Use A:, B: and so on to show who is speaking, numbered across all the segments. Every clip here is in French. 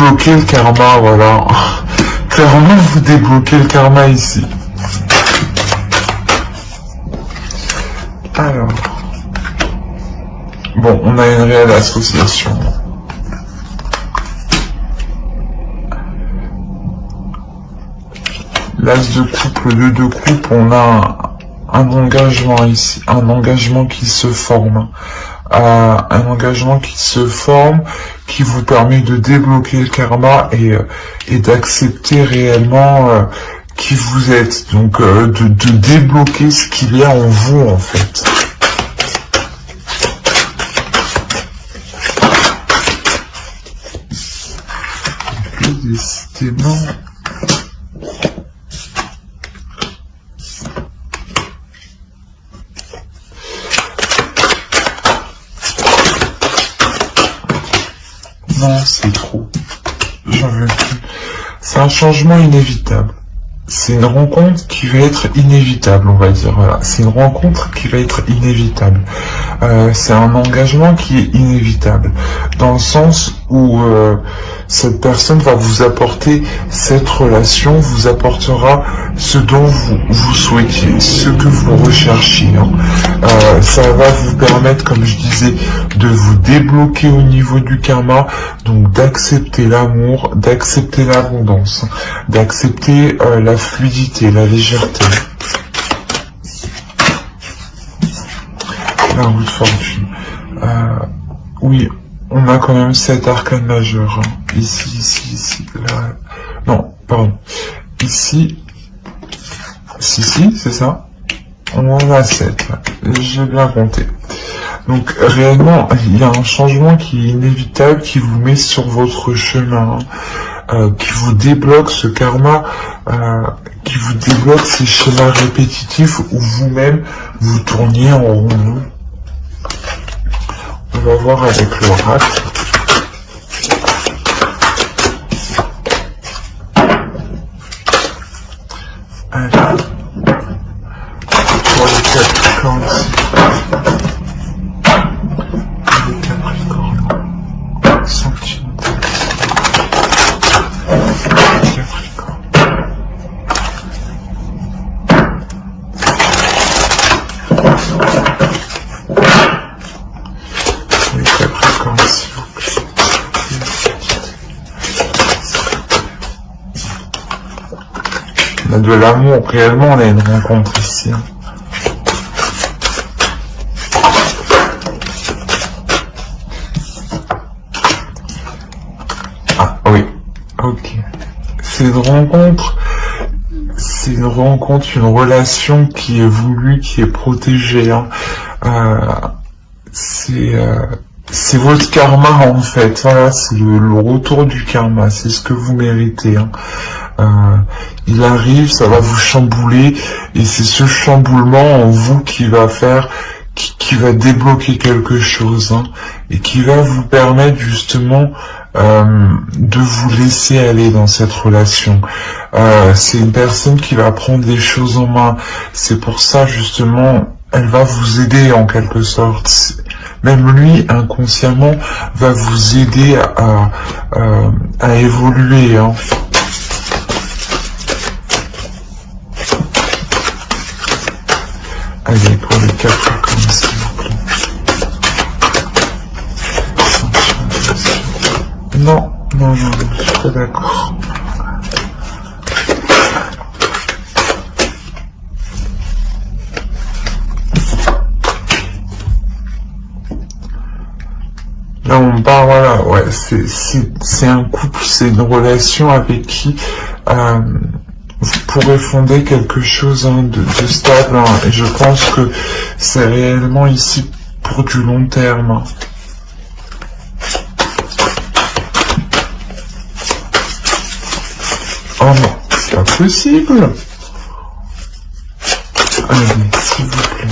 A: débloquez le karma, voilà. Clairement, vous débloquez le karma ici. Alors. Bon, on a une réelle association. L'as de coupe, le 2 de coupe, on a un engagement ici, un engagement qui se forme. Un engagement qui se forme, qui vous permet de débloquer le karma et d'accepter réellement qui vous êtes. Donc de débloquer ce qu'il y a en vous en fait. Décidément. Non, c'est trop. J'en veux plus. C'est un changement inévitable. C'est une rencontre qui va être inévitable, on va dire. Voilà. C'est une rencontre qui va être inévitable. C'est un engagement qui est inévitable. Dans le sens où cette personne va vous apporter cette relation, vous apportera ce dont vous souhaitiez, ce que vous recherchiez. Hein. Ça va vous permettre, comme je disais, de vous débloquer au niveau du karma, donc d'accepter l'amour, d'accepter l'abondance, d'accepter la fluidité, la légèreté. La roue de fortune. Oui, on a quand même 7 arcanes majeures. Hein. Ici, là. Non, pardon. Ici, c'est ça. On en a 7. J'ai bien compté. Donc, réellement, il y a un changement qui est inévitable, qui vous met sur votre chemin, qui vous débloque ce karma, qui vous débloque ces schémas répétitifs où vous-même vous tourniez en rond. On va voir avec l'oracle. Alors, pour les Capricornes, sentimental. Capricorne. Les Capricornes, s'il vous plaît. On a de l'amour, réellement, on a une rencontre ici. Hein. Ah, oui. Ok. C'est une rencontre, une relation qui est voulue, qui est protégée. Hein. C'est votre karma en fait, voilà, c'est le retour du karma, c'est ce que vous méritez. Hein. Il arrive, ça va vous chambouler, et c'est ce chamboulement en vous qui va faire, qui va débloquer quelque chose, hein, et qui va vous permettre justement de vous laisser aller dans cette relation. C'est une personne qui va prendre les choses en main, c'est pour ça justement, elle va vous aider en quelque sorte. Même lui, inconsciemment, va vous aider à évoluer. Hein. Allez, pour les Capricornes, s'il vous plaît. Non, je suis pas d'accord. Là, on parle, voilà, ouais, c'est un couple, c'est une relation avec qui vous pourrez fonder quelque chose hein, de stable, hein, et je pense que c'est réellement ici pour du long terme. Hein. Oh non, c'est pas possible. Allez, s'il vous plaît.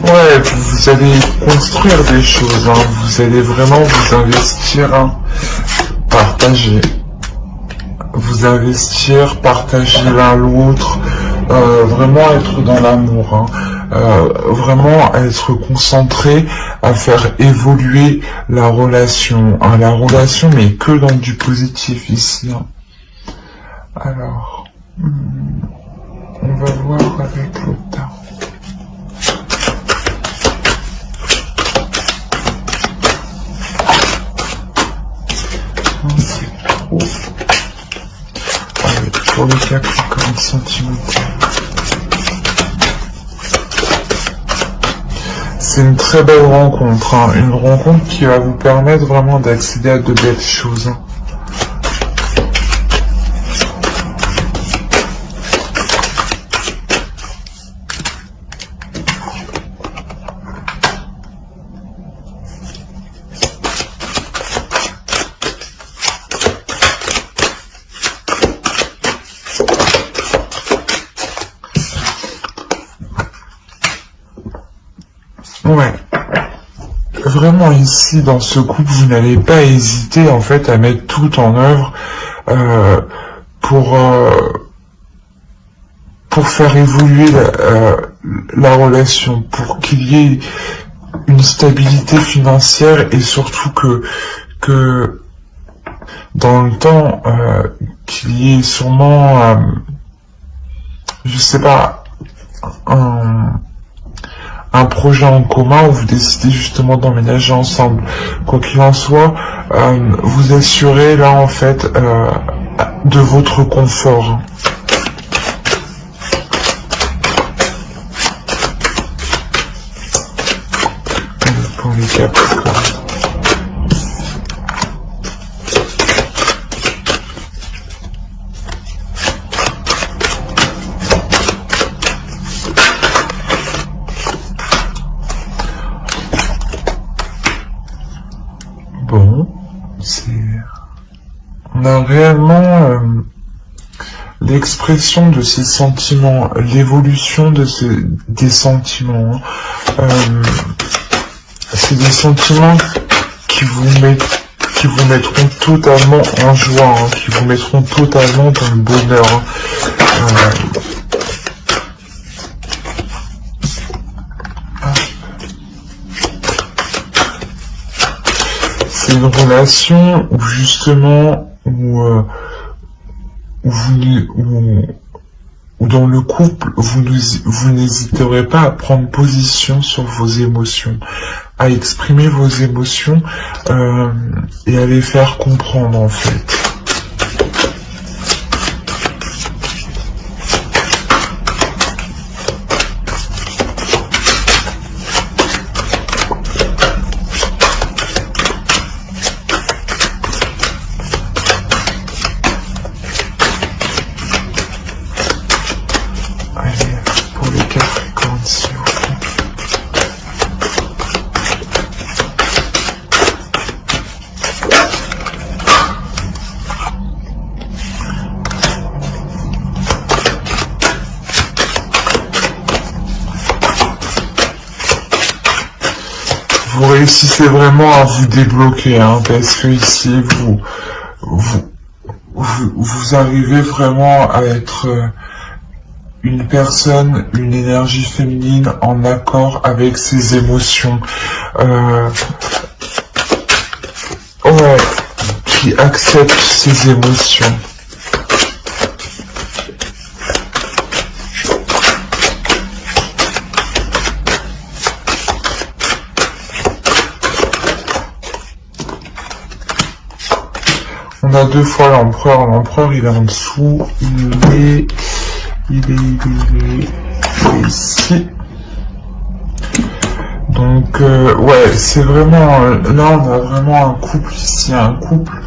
A: Ouais, vous allez construire des choses, hein. Vous allez vraiment vous investir, hein. Partager. Vous vous investir, partager l'un l'autre, vraiment être dans l'amour, hein. Vraiment être concentré à faire évoluer la relation, hein, mais que dans du positif ici, hein. Alors, on va voir avec le tarot. C'est trop. Allez, pour les Capricornes sentimentaux. C'est une très belle rencontre, hein, une rencontre qui va vous permettre vraiment d'accéder à de belles choses, hein. Ouais. Vraiment ici, dans ce couple, vous n'allez pas hésiter en fait à mettre tout en œuvre pour faire évoluer la relation, pour qu'il y ait une stabilité financière et surtout que dans le temps, qu'il y ait sûrement, je sais pas, un projet en commun où vous décidez justement d'emménager ensemble. Quoi qu'il en soit, vous assurez là en fait de votre confort. Pour les Capricornes. Bon, on a réellement l'expression de ces sentiments, l'évolution de des sentiments. C'est des sentiments qui vous mettront totalement en joie, hein, qui vous mettront totalement dans le bonheur, hein. C'est une relation où justement où dans le couple vous n'hésiterez pas à prendre position sur vos émotions, à exprimer vos émotions et à les faire comprendre en fait. Vous réussissez vraiment à vous débloquer, hein, parce que ici vous arrivez vraiment à être une personne, une énergie féminine en accord avec ses émotions, ouais, qui accepte ses émotions. On a deux fois l'empereur. L'empereur, il est en dessous. Il est ici. Donc, ouais, c'est vraiment... là, on a vraiment un couple ici. Un couple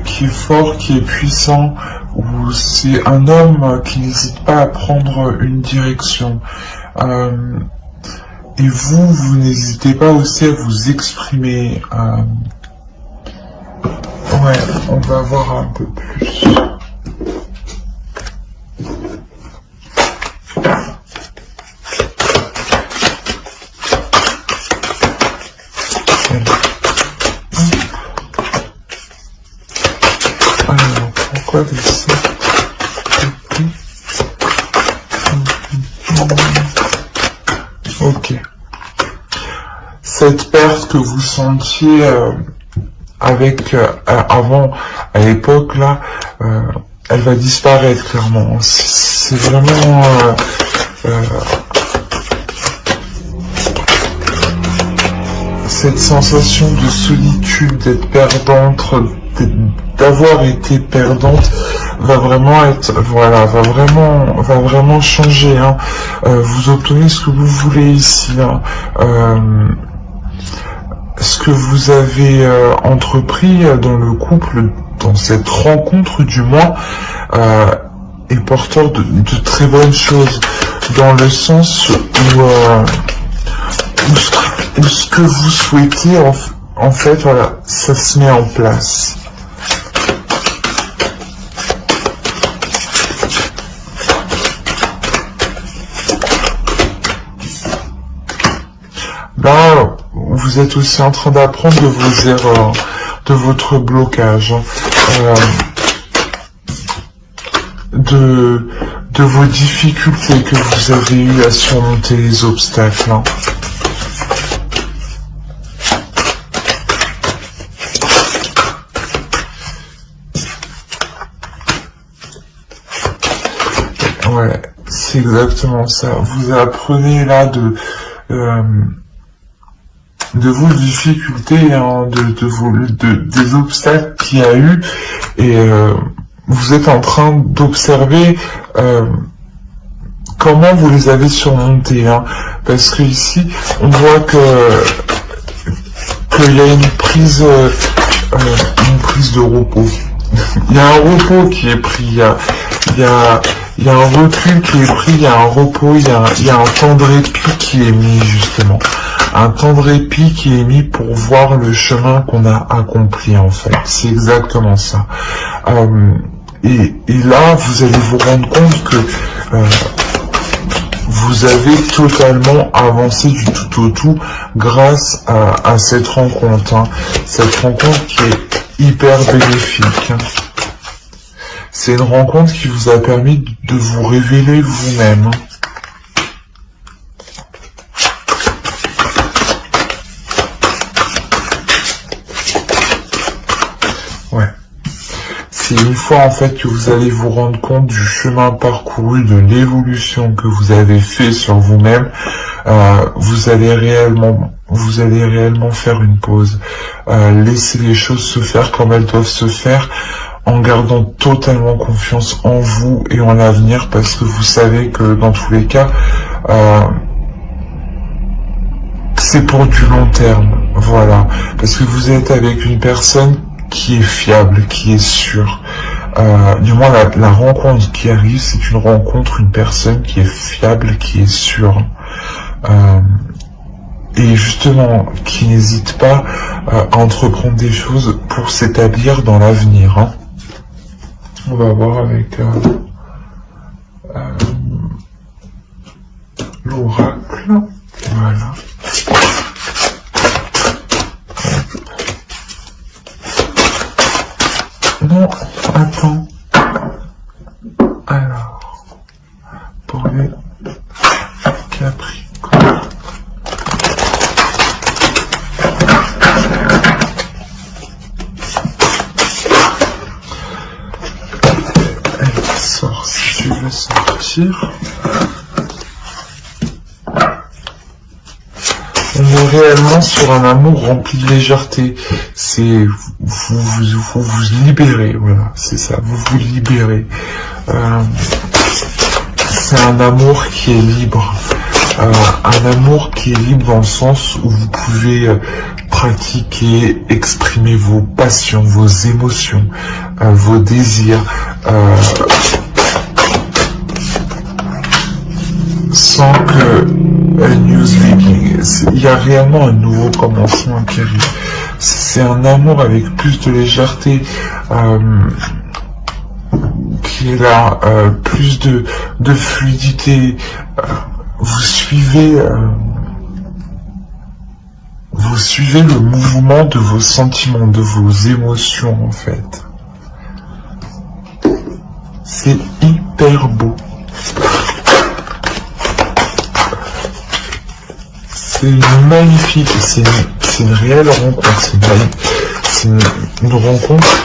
A: qui est fort, qui est puissant. Où c'est un homme qui n'hésite pas à prendre une direction. Et vous n'hésitez pas aussi à vous exprimer. Ouais, on va voir un peu plus. Alors, pourquoi ici ? Ok. Cette perte que vous sentiez avec avant, à l'époque là, elle va disparaître clairement. C'est vraiment cette sensation de solitude, d'être perdante, d'avoir été perdante, va vraiment être, voilà, va vraiment changer. Hein. Vous obtenez ce que vous voulez ici. Hein. Ce que vous avez entrepris dans le couple, dans cette rencontre du moins, est porteur de très bonnes choses, dans le sens où ce que vous souhaitez, en fait, voilà, ça se met en place. Là, vous êtes aussi en train d'apprendre de vos erreurs, de votre blocage, de vos difficultés que vous avez eues à surmonter les obstacles. Hein. Ouais, c'est exactement ça. Vous apprenez là de vos difficultés, hein, des obstacles qu'il y a eu, et vous êtes en train d'observer comment vous les avez surmontés, hein, parce que ici on voit qu'il y a une prise de repos. Il y a un repos qui est pris, il y a un recul qui est pris, il y a un repos, il y a un temps de répit qui est mis justement. Un temps de répit qui est mis pour voir le chemin qu'on a accompli en fait. C'est exactement ça. Et là, vous allez vous rendre compte que vous avez totalement avancé du tout au tout grâce à cette rencontre. Hein. Cette rencontre qui est hyper bénéfique. Hein. C'est une rencontre qui vous a permis de vous révéler vous-même. Hein. Ouais. C'est une fois en fait que vous allez vous rendre compte du chemin parcouru, de l'évolution que vous avez fait sur vous-même, vous allez réellement faire une pause, laisser les choses se faire comme elles doivent se faire, en gardant totalement confiance en vous et en l'avenir, parce que vous savez que dans tous les cas, c'est pour du long terme, voilà, parce que vous êtes avec une personne qui est fiable, qui est sûre. Du moins la rencontre qui arrive, c'est une personne qui est fiable, qui est sûre. Et justement, qui n'hésite pas à entreprendre des choses pour s'établir dans l'avenir. Hein. On va voir avec l'oracle. Voilà. Non, attends. Alors, pour les Capricornes. Elle sort si tu veux sortir. On est réellement sur un amour rempli de légèreté. C'est vous libérez, voilà, c'est ça, vous vous libérez. C'est un amour qui est libre. Un amour qui est libre dans le sens où vous pouvez pratiquer, exprimer vos passions, vos émotions, vos désirs, sans que il y a réellement un nouveau commencement qui arrive. C'est un amour avec plus de légèreté, qui est là, plus de fluidité. Vous suivez le mouvement de vos sentiments, de vos émotions en fait. C'est hyper beau. magnifique, c'est une réelle rencontre, c'est une rencontre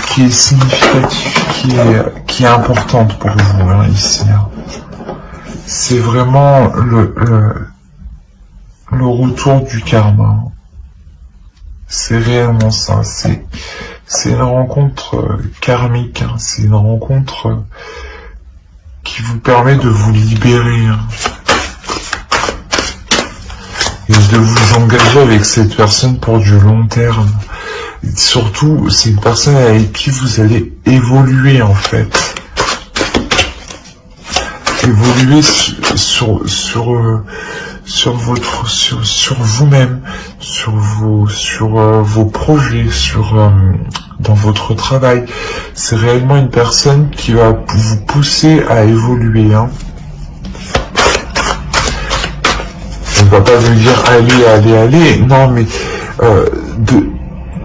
A: qui est significative, qui est importante pour vous, hein, ici. Hein. C'est vraiment le retour du karma. C'est réellement ça, c'est une rencontre karmique, hein. C'est une rencontre qui vous permet de vous libérer, hein, et de vous engager avec cette personne pour du long terme. Et surtout, c'est une personne avec qui vous allez évoluer, en fait. Évoluer sur vous-même, sur vos projets, dans votre travail. C'est réellement une personne qui va vous pousser à évoluer, hein. On ne va pas me dire allez, non, mais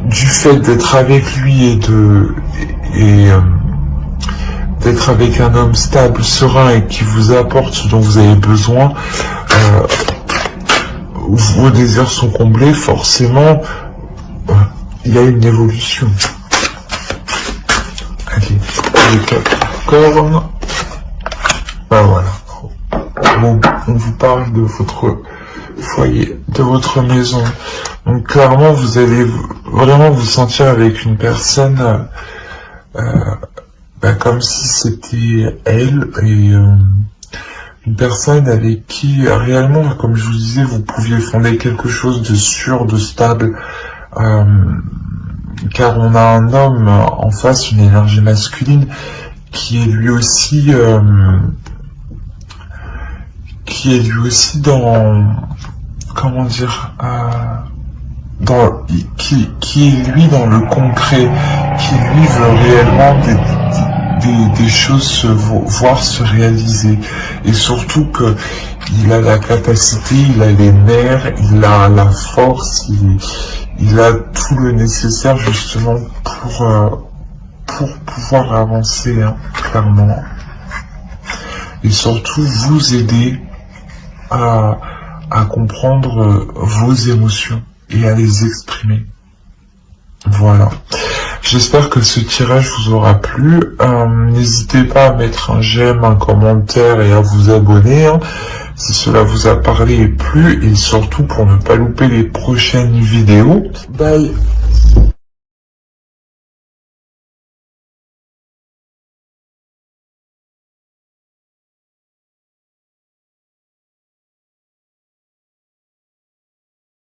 A: du fait d'être avec lui et d'être avec un homme stable, serein et qui vous apporte ce dont vous avez besoin, vos désirs sont comblés, forcément, il y a une évolution. Allez, les Capricornes. Ben voilà. Bon, on vous parle de votre foyer, de votre maison. Donc clairement, vous allez vraiment vous sentir avec une personne comme si c'était elle, et une personne avec qui réellement, comme je vous disais, vous pouviez fonder quelque chose de sûr, de stable, car on a un homme en face, une énergie masculine, qui est lui aussi dans, comment dire, qui est lui dans le concret, qui lui veut réellement des choses voir se réaliser, et surtout que il a la capacité, il a les nerfs, il a la force, il a tout le nécessaire justement pour pouvoir avancer, hein, clairement, et surtout vous aider à comprendre vos émotions et à les exprimer. Voilà. J'espère que ce tirage vous aura plu. N'hésitez pas à mettre un j'aime, un commentaire et à vous abonner, hein, si cela vous a parlé et plu, et surtout pour ne pas louper les prochaines vidéos. Bye.